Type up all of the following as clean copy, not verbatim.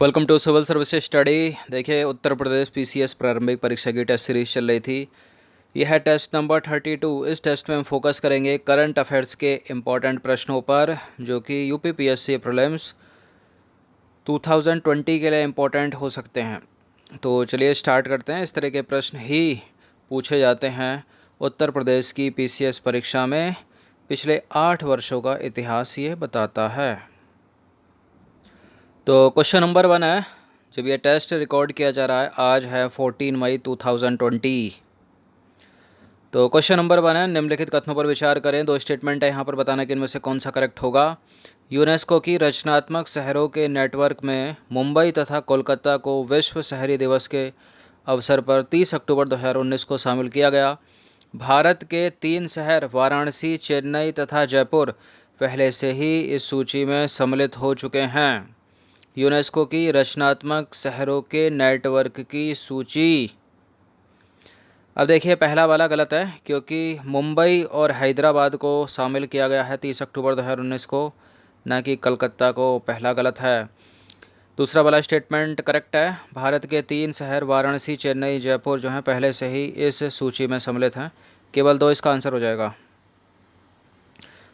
Welcome to civil services study. देखिए, उत्तर प्रदेश PCS प्रारंभिक परीक्षा की टेस्ट सीरीज चल रही थी। यह है टेस्ट नंबर 32। इस टेस्ट में हम फोकस करेंगे करंट अफेयर्स के इम्पॉर्टेंट प्रश्नों पर, जो कि यूपी पीएससी प्रीलिम्स 2020 के लिए इम्पोर्टेंट हो सकते हैं। तो चलिए स्टार्ट करते हैं। इस तरह के प्रश्न ही पूछे जाते हैं उत्तर प्रदेश की पीसीएस परीक्षा में। पिछले 8 वर्षों का इतिहास ये बताता है। तो क्वेश्चन नंबर 1 है, जब ये टेस्ट रिकॉर्ड किया जा रहा है आज है 14 मई 2020। तो क्वेश्चन नंबर 1 है, निम्नलिखित कथनों पर विचार करें। दो स्टेटमेंट है यहाँ पर, बताना कि इनमें से कौन सा करेक्ट होगा। यूनेस्को की रचनात्मक शहरों के नेटवर्क में मुंबई तथा कोलकाता को विश्व शहरी दिवस के अवसर पर 30 अक्टूबर 2019 को शामिल किया गया। भारत के 3 शहर वाराणसी, चेन्नई तथा जयपुर पहले से ही इस सूची में सम्मिलित हो चुके हैं। यूनेस्को की रचनात्मक शहरों के नेटवर्क की सूची। अब देखिए, पहला वाला गलत है, क्योंकि मुंबई और हैदराबाद को शामिल किया गया है 30 अक्टूबर 2019 को, न कि कलकत्ता को। पहला गलत है। दूसरा वाला स्टेटमेंट करेक्ट है। भारत के 3 शहर वाराणसी, चेन्नई, जयपुर जो हैं पहले से ही इस सूची में सम्मिलित हैं। केवल 2 इसका आंसर हो जाएगा।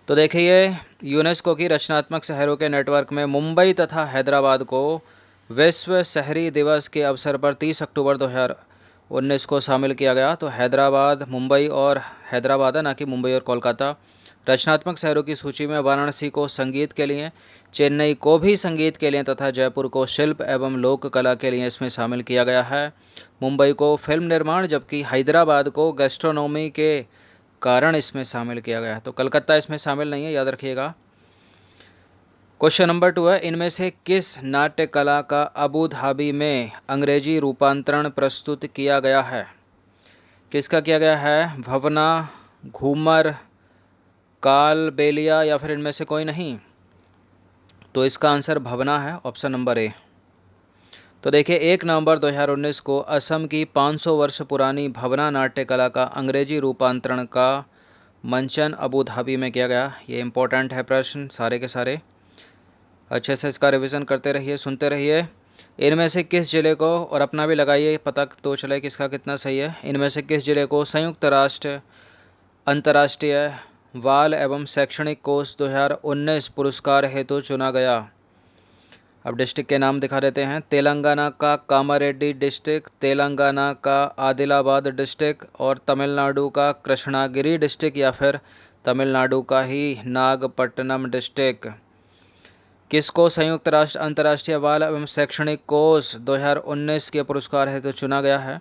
तो देखिए, यूनेस्को की रचनात्मक शहरों के नेटवर्क में मुंबई तथा हैदराबाद को विश्व शहरी दिवस के अवसर पर 30 अक्टूबर 2019 को शामिल किया गया। तो हैदराबाद, मुंबई और हैदराबाद है, ना कि मुंबई और कोलकाता। रचनात्मक शहरों की सूची में वाराणसी को संगीत के लिए, चेन्नई को भी संगीत के लिए तथा जयपुर को शिल्प एवं लोक कला के लिए इसमें शामिल किया गया है। मुंबई को फिल्म निर्माण, जबकि हैदराबाद को गैस्ट्रोनॉमी के कारण इसमें शामिल किया गया है। तो कलकत्ता इसमें शामिल नहीं है, याद रखिएगा। क्वेश्चन नंबर 2 है, इनमें से किस नाट्य कला का अबू धाबी में अंग्रेजी रूपांतरण प्रस्तुत किया गया है? किसका किया गया है? भवना, घूमर, काल बेलिया या फिर इनमें से कोई नहीं? तो इसका आंसर भवना है, ऑप्शन नंबर ए। तो देखिए, 1 नवंबर 2019 को असम की 500 वर्ष पुरानी भवना नाट्य कला का अंग्रेजी रूपांतरण का मंचन अबू धाबी में किया गया। ये इंपॉर्टेंट है प्रश्न सारे के सारे। अच्छे से इसका रिवीजन करते रहिए, सुनते रहिए। इनमें से किस जिले को, और अपना भी लगाइए पता तो चले किसका कितना सही है, इनमें से किस जिले को संयुक्त राष्ट्र अंतर्राष्ट्रीय बाल एवं शैक्षणिक कोष 2019 पुरस्कार हेतु चुना गया? अब डिस्ट्रिक्ट के नाम दिखा देते हैं। तेलंगाना का कामारेड्डी डिस्ट्रिक्ट, तेलंगाना का आदिलाबाद डिस्ट्रिक्ट, और तमिलनाडु का कृष्णागिरी डिस्ट्रिक्ट, या फिर तमिलनाडु का ही नागपट्टनम डिस्ट्रिक्ट। किसको संयुक्त राष्ट्र अंतर्राष्ट्रीय बाल एवं शैक्षणिक कोष 2019 के पुरस्कार हेतु चुना गया है?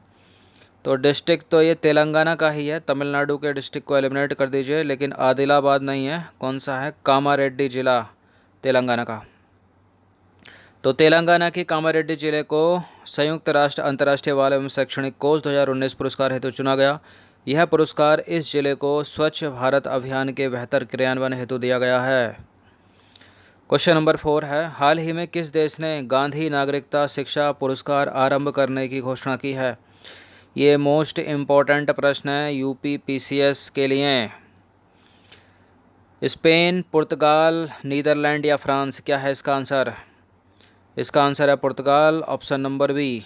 तो डिस्ट्रिक्ट तो ये तेलंगाना का ही है, तमिलनाडु के डिस्ट्रिक्ट को एलिमिनेट कर दीजिए, लेकिन आदिलाबाद नहीं है। कौन सा है? कामारेड्डी जिला, तेलंगाना का। तो तेलंगाना की कामारेड्डी जिले को संयुक्त राष्ट्र अंतर्राष्ट्रीय बाल एवं शैक्षणिक कोष 2019 पुरस्कार हेतु चुना गया। यह पुरस्कार इस जिले को स्वच्छ भारत अभियान के बेहतर क्रियान्वयन हेतु दिया गया है। क्वेश्चन नंबर 4 है, हाल ही में किस देश ने गांधी नागरिकता शिक्षा पुरस्कार आरंभ करने की घोषणा की है? ये मोस्ट इम्पॉर्टेंट प्रश्न है यूपी पीसीएस के लिए। स्पेन, पुर्तगाल, नीदरलैंड या फ्रांस? क्या है इसका आंसर? इसका आंसर है पुर्तगाल, ऑप्शन नंबर बी।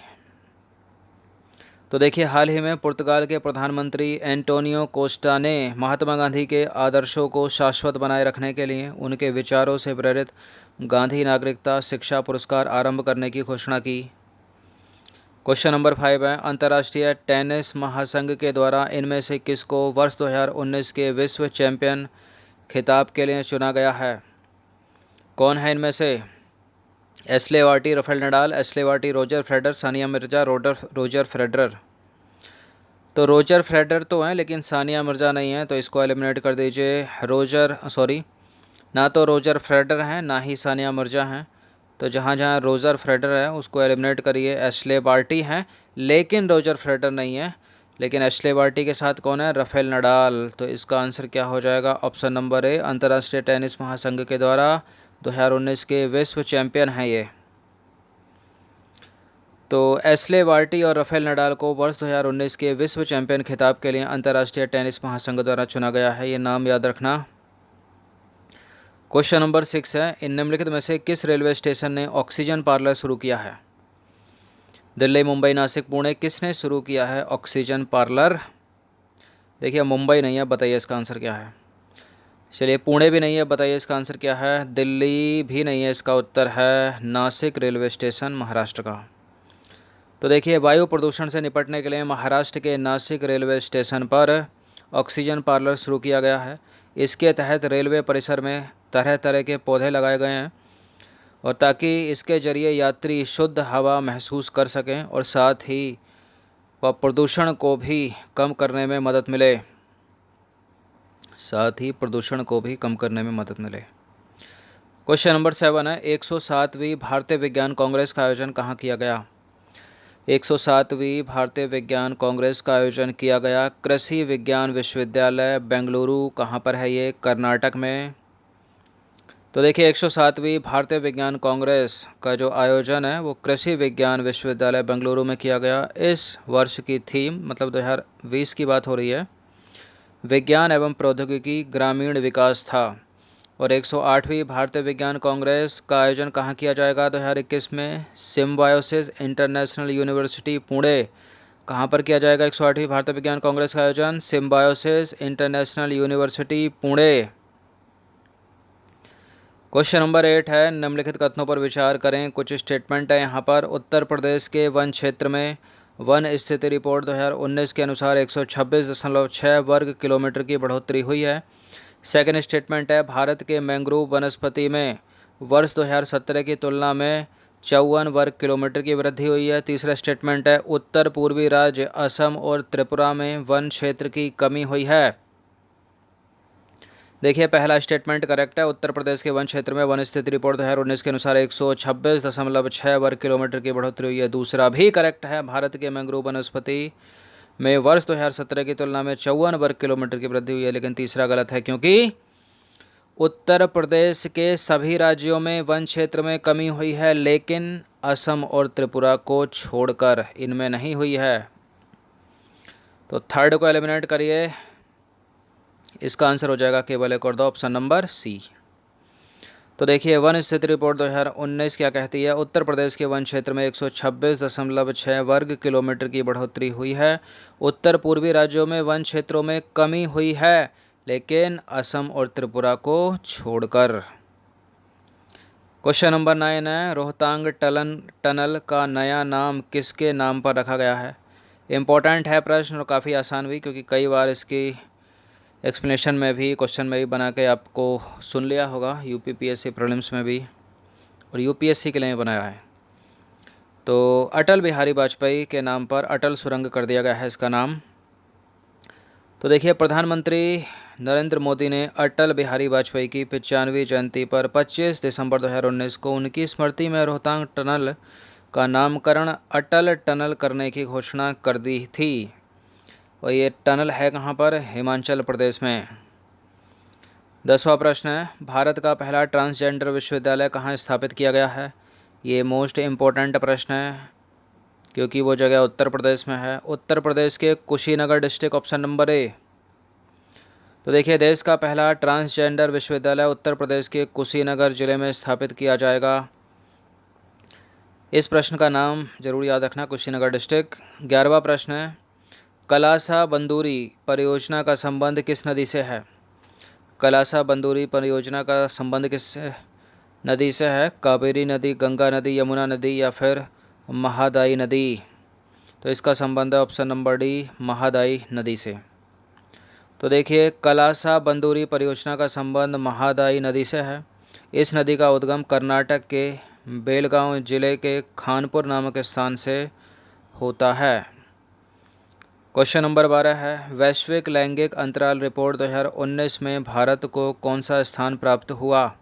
तो देखिए, हाल ही में पुर्तगाल के प्रधानमंत्री एंटोनियो कोस्टा ने महात्मा गांधी के आदर्शों को शाश्वत बनाए रखने के लिए उनके विचारों से प्रेरित गांधी नागरिकता शिक्षा पुरस्कार आरंभ करने की घोषणा की। क्वेश्चन नंबर 5 है, अंतर्राष्ट्रीय टेनिस महासंघ के द्वारा इनमें से किसको वर्ष 2019 के विश्व चैंपियन खिताब के लिए चुना गया है? कौन है इनमें से? एस्ले वार्टी, राफेल नडाल, एस्ले वार्टी, Roger Federer, Sania Mirza, Roger Federer. तो रोजर फेडरर तो हैं, लेकिन सानिया मिर्जा नहीं है, तो इसको एलिमिनेट कर दीजिए। ना तो रोजर फेडरर हैं, ना ही सानिया मिर्जा हैं। तो जहाँ जहाँ रोजर फेडरर है उसको एलिमिनेट करिए। एस्ले बार्टी हैं, लेकिन रोजर फेडरर नहीं है। लेकिन एस्ले बार्टी के साथ कौन है? Rafael Nadal. तो इसका आंसर क्या हो जाएगा? ऑप्शन नंबर ए, अंतर्राष्ट्रीय टेनिस महासंघ के द्वारा 2019 के विश्व चैंपियन हैं ये। तो एस्ले बार्टी और राफेल नडाल को वर्ष 2019 के विश्व चैंपियन खिताब के लिए अंतर्राष्ट्रीय टेनिस महासंघ द्वारा चुना गया है। ये नाम याद रखना। क्वेश्चन नंबर 6 है, इन निम्नलिखित में से किस रेलवे स्टेशन ने ऑक्सीजन पार्लर शुरू किया है? दिल्ली, मुंबई, नासिक, पुणे, किसने शुरू किया है ऑक्सीजन पार्लर? देखिए मुंबई नहीं है, बताइए इसका आंसर क्या है। चलिए पुणे भी नहीं है, बताइए इसका आंसर क्या है। दिल्ली भी नहीं है, इसका उत्तर है नासिक रेलवे स्टेशन, महाराष्ट्र का। तो देखिए वायु प्रदूषण से निपटने के लिए महाराष्ट्र के नासिक रेलवे स्टेशन पर ऑक्सीजन पार्लर शुरू किया गया है। इसके तहत रेलवे परिसर में तरह तरह के पौधे लगाए गए हैं और ताकि इसके जरिए यात्री शुद्ध हवा महसूस कर सकें और साथ ही वह प्रदूषण को भी कम करने में मदद मिले, क्वेश्चन नंबर 7 है, 107वीं भारतीय विज्ञान कांग्रेस का आयोजन कहाँ किया गया? 107वीं भारतीय विज्ञान कांग्रेस का आयोजन किया गया कृषि विज्ञान विश्वविद्यालय बेंगलुरु। कहाँ पर है ये? कर्नाटक में। तो देखिए 107वीं भारतीय विज्ञान कांग्रेस का जो आयोजन है वो कृषि विज्ञान विश्वविद्यालय बेंगलुरु में किया गया। इस वर्ष की थीम मतलब 2020 की बात हो रही है, विज्ञान एवं प्रौद्योगिकी ग्रामीण विकास था। और 108वीं भारतीय विज्ञान कांग्रेस का आयोजन कहाँ किया जाएगा 2021 में? Symbiosis international university Pune. कहाँ पर किया जाएगा 108वीं भारतीय विज्ञान कांग्रेस का आयोजन? Symbiosis international university Pune. Question number 8 है, निम्नलिखित कथनों पर विचार करें। कुछ स्टेटमेंट है यहाँ पर। उत्तर प्रदेश के वन क्षेत्र में वन स्थिति रिपोर्ट 2019 के अनुसार 126.6 वर्ग किलोमीटर की बढ़ोतरी हुई है। सेकेंड स्टेटमेंट है, भारत के मैंग्रोव वनस्पति में वर्ष 2017 की तुलना में 54 वर्ग किलोमीटर की वृद्धि हुई है। तीसरा स्टेटमेंट है, उत्तर पूर्वी राज्य असम और त्रिपुरा में वन क्षेत्र की कमी हुई है। देखिए पहला स्टेटमेंट करेक्ट है, उत्तर प्रदेश के वन क्षेत्र में वन स्थिति रिपोर्ट 2019 के अनुसार 126.6 वर्ग किलोमीटर की बढ़ोतरी हुई है। दूसरा भी करेक्ट है, भारत के मैंग्रोव वनस्पति में वर्ष 2017 की तुलना में 54 वर्ग किलोमीटर की वृद्धि हुई है। लेकिन तीसरा गलत है, क्योंकि उत्तर प्रदेश के सभी राज्यों में वन क्षेत्र में कमी हुई है, लेकिन असम और त्रिपुरा को छोड़कर इनमें नहीं हुई है। तो थर्ड को एलिमिनेट करिए, इसका आंसर हो जाएगा केवल एक और दो, ऑप्शन नंबर सी। तो देखिए वन स्थिति रिपोर्ट 2019 क्या कहती है? उत्तर प्रदेश के वन क्षेत्र में 126.6 वर्ग किलोमीटर की बढ़ोतरी हुई है। उत्तर पूर्वी राज्यों में वन क्षेत्रों में कमी हुई है, लेकिन असम और त्रिपुरा को छोड़कर। क्वेश्चन नंबर 9 है, रोहतांग टनल का नया नाम किसके नाम पर रखा गया है? इम्पोर्टेंट है प्रश्न और काफ़ी आसान भी, क्योंकि कई बार इसकी एक्सप्लेनेशन में भी क्वेश्चन में भी बना के आपको सुन लिया होगा, यूपीपीएससी प्रीलिम्स में भी और यूपीएससी के लिए बनाया है। तो अटल बिहारी वाजपेयी के नाम पर अटल सुरंग कर दिया गया है इसका नाम। तो देखिए प्रधानमंत्री नरेंद्र मोदी ने अटल बिहारी वाजपेयी की 95वीं जयंती पर 25 दिसंबर 2019 को उनकी स्मृति में रोहतांग टनल का नामकरण अटल टनल करने की घोषणा कर दी थी। और ये टनल है कहाँ पर? हिमाचल प्रदेश में। 10वां प्रश्न है, भारत का पहला ट्रांसजेंडर विश्वविद्यालय कहाँ स्थापित किया गया है? ये मोस्ट इम्पोर्टेंट प्रश्न है, क्योंकि वो जगह उत्तर प्रदेश में है। उत्तर प्रदेश के Kushinagar district, option number A. तो देखिए देश का पहला ट्रांसजेंडर विश्वविद्यालय उत्तर प्रदेश के कुशीनगर जिले में स्थापित किया जाएगा। इस प्रश्न का नाम जरूर याद रखना, कुशीनगर डिस्ट्रिक्ट। 11वां प्रश्न है, कलासा बंदूरी परियोजना का संबंध किस नदी से है? कलासा बंदूरी परियोजना का संबंध किस नदी से है? कावेरी नदी, गंगा नदी, यमुना नदी या फिर महादाई नदी? तो इसका संबंध है ऑप्शन नंबर डी, महादाई नदी से। तो देखिए कलासा बंदूरी परियोजना का संबंध महादाई नदी से है। इस नदी का उद्गम कर्नाटक के बेलगांव जिले के खानपुर नामक स्थान से होता है। क्वेश्चन नंबर 12 है, वैश्विक लैंगिक अंतराल रिपोर्ट 2019 में भारत को कौन सा स्थान प्राप्त हुआ?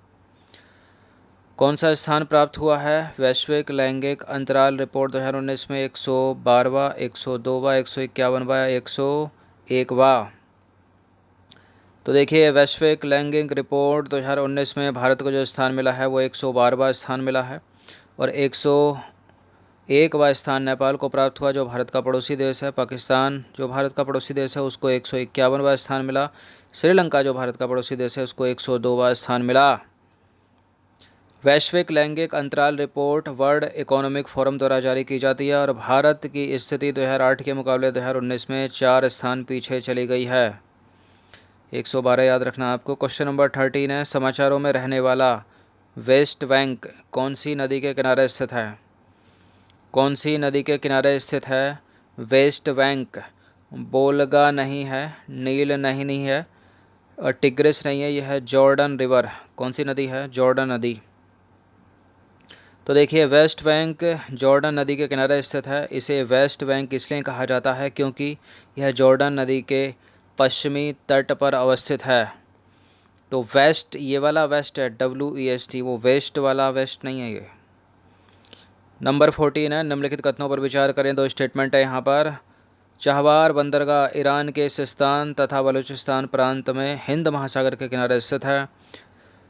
कौन सा स्थान प्राप्त हुआ है? वैश्विक लैंगिक अंतराल रिपोर्ट 2019 में 112वां, 102वां, 151वां या 101वां? तो देखिए वैश्विक लैंगिक रिपोर्ट 2019 में भारत को जो स्थान मिला है वो 112वां स्थान मिला है। और 101वां स्थान नेपाल को प्राप्त हुआ, जो भारत का पड़ोसी देश है। पाकिस्तान जो भारत का पड़ोसी देश है उसको 151वां स्थान मिला। श्रीलंका जो भारत का पड़ोसी देश है उसको 102वां स्थान मिला। वैश्विक लैंगिक अंतराल रिपोर्ट वर्ल्ड इकोनॉमिक फोरम द्वारा जारी की जाती है और भारत की स्थिति 2008 के मुकाबले 2019 में 4 स्थान पीछे चली गई है। 112 याद रखना आपको। क्वेश्चन नंबर 13 है, समाचारों में रहने वाला वेस्ट बैंक कौन सी नदी के किनारे स्थित है? कौन सी नदी के किनारे स्थित है वेस्ट बैंक? बोलगा नहीं है, नील नहीं है, और टिग्रिस नहीं है, यह है जॉर्डन रिवर। कौन सी नदी है? जॉर्डन नदी। तो देखिए, वेस्ट बैंक जॉर्डन नदी के किनारे स्थित है। इसे वेस्ट बैंक इसलिए कहा जाता है क्योंकि यह जॉर्डन नदी के पश्चिमी तट पर अवस्थित है। तो वेस्ट, ये वाला वेस्ट है, WEST, वो वेस्ट वाला वेस्ट नहीं है ये। नंबर 14 है, निम्नलिखित कथनों पर विचार करें। 2 स्टेटमेंट है यहाँ पर। चाहबार बंदरगाह ईरान के सिस्तान तथा बलूचिस्तान प्रांत में हिंद महासागर के किनारे स्थित है।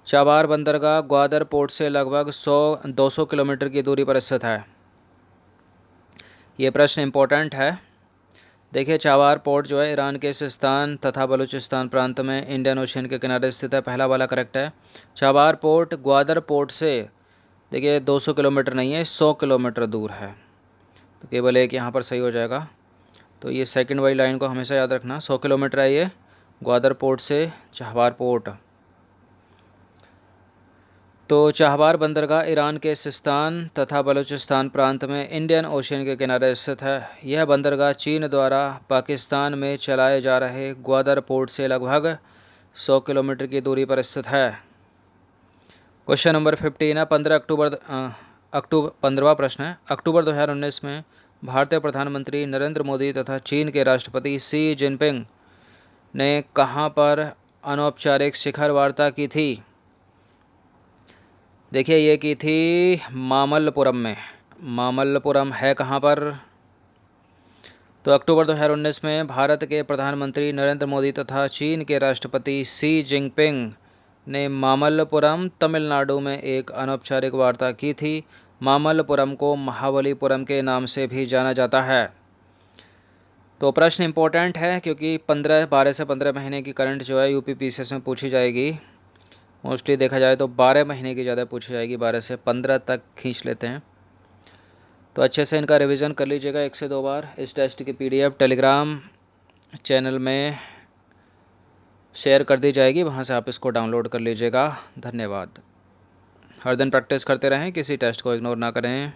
चाबार बंदरगाह ग्वादर पोर्ट से लगभग 200 किलोमीटर की दूरी पर स्थित है। ये प्रश्न इम्पोर्टेंट है। देखिए, चाबार पोर्ट जो है ईरान के सिस्तान तथा बलूचिस्तान प्रांत में इंडियन ओशन के किनारे स्थित है। पहला वाला करेक्ट है। चाबार पोर्ट ग्वादर पोर्ट से देखिए 200 किलोमीटर नहीं है, 100 किलोमीटर दूर है। तो केवल एक यहाँ पर सही हो जाएगा। तो ये सेकंड वाली लाइन को हमेशा याद रखना। 100 किलोमीटर है ये ग्वादर पोर्ट से चाहबार पोर्ट। तो चाहबार बंदरगाह ईरान के सिस्तान तथा बलूचिस्तान प्रांत में इंडियन ओशन के किनारे स्थित है। यह बंदरगाह चीन द्वारा पाकिस्तान में चलाए जा रहे ग्वादर पोर्ट से लगभग 100 किलोमीटर की दूरी पर स्थित है। क्वेश्चन नंबर 15 है, 15वां प्रश्न है। अक्टूबर 2019 में भारतीय प्रधानमंत्री नरेंद्र मोदी तथा चीन के राष्ट्रपति शी जिनपिंग ने कहाँ पर अनौपचारिक शिखर वार्ता की थी? देखिए, ये की थी मामल्लपुरम में। मामल्लपुरम है कहाँ पर? तो अक्टूबर 2019 में भारत के प्रधानमंत्री नरेंद्र मोदी तथा चीन के राष्ट्रपति शी जिनपिंग ने मामल्लपुरम तमिलनाडु में एक अनौपचारिक वार्ता की थी। मामल्लपुरम को महाबलीपुरम के नाम से भी जाना जाता है। तो प्रश्न इम्पोर्टेंट है क्योंकि 12 से 15 महीने की करंट जो है UPPCS में पूछी जाएगी। मोस्टली देखा जाए तो 12 महीने की ज़्यादा पूछी जाएगी, 12 से 15 तक खींच लेते हैं। तो अच्छे से इनका रिवीजन कर लीजिएगा 1 से 2 बार। इस टेस्ट की PDF टेलीग्राम चैनल में शेयर कर दी जाएगी, वहाँ से आप इसको डाउनलोड कर लीजिएगा। धन्यवाद। हर दिन प्रैक्टिस करते रहें, किसी टेस्ट को इग्नोर ना करें।